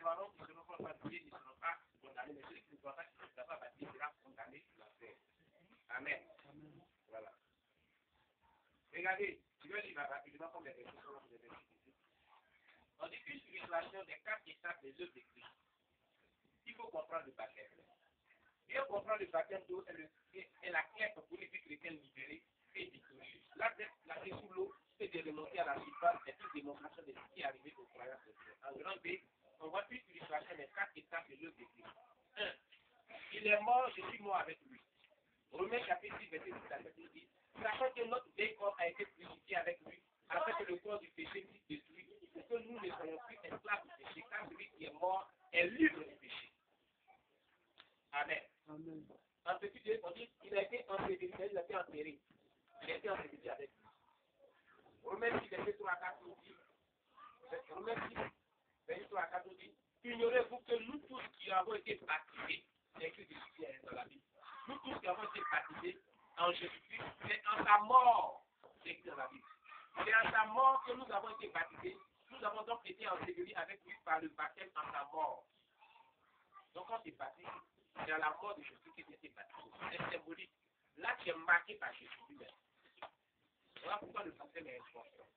croiront qui ne seront pas baptisés ne seront pas condamnés, mais celui qui ne croit pas qui ne sera pas baptisé sera condamné à l'enfer. Amen. Voilà. Regardez, je vais lire rapidement comme les versets sont les versets ici. On dit une illustration des 4 étapes des œuvres de Christ. Il faut comprendre le baptême. Et on comprend le baptême d'eau est la clé pour les chrétiens libérés et victorieux. La tête sous l'eau, c'est de remonter à la surface, c'est une démonstration de ce qui est arrivé aux croyants. En grand B, on voit une illustration des 4 étapes de l'œuvre de Christ. 1. Il est mort, je suis mort avec lui. Romains chapitre 10, verset 6 à 7 dit, sachant que notre vieil corps a été crucifié avec lui, afin que le corps du péché puisse détruire, pour que nous ne soyons plus esclaves du péché, car celui qui est mort est libre du péché. Amen. Amen. En petit Dieu, on dit, il a été enseigné, il a été enterré. Il a été enseigné avec lui. Romains 6, verset 3 à 4 nous dit, Romains 6, verset 3 à 4 nous dit, ignorez-vous que nous tous qui avons été baptisés, c'est écrit ici dans la Bible, nous tous qui avons été baptisés en Jésus-Christ, c'est en sa mort, c'est écrit dans la Bible. C'est en sa mort que nous avons été baptisés. Nous avons donc été ensevelis avec lui par le baptême en sa mort. Donc quand tu es baptisé, c'est à la mort de Jésus que tu as été baptisé. C'est symbolique. Là, tu es marqué par Jésus lui-même. Voilà pourquoi le baptême est important.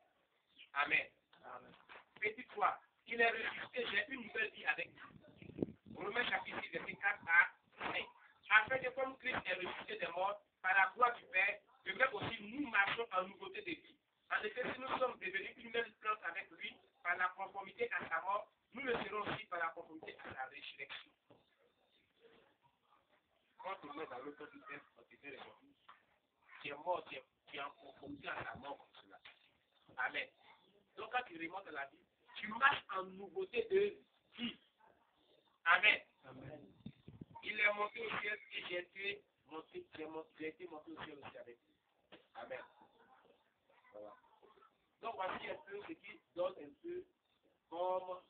Amen. Amen. Petit 3. Il est ressuscité, j'ai une nouvelle vie avec lui. Romains chapitre 6, verset 4 à 5. Afin que comme Christ est ressuscité des morts, par la gloire du Père, de même aussi nous marchons en nouveauté de vie. En effet, si nous sommes devenus une même plante avec lui, par la conformité à sa mort, nous le serons aussi par la conformité à sa résurrection. Quand tu mets dans l'autre système, quand tu fais les choses, tu es mort, tu es en conformité à sa mort comme cela. Amen. Donc quand tu remontes à la vie, tu marches en nouveauté de vie. Amen. Amen. Il est monté au ciel et j'ai été monté au ciel aussi avec lui. Amen. Voilà. Donc voici un peu ce qui donne un peu comme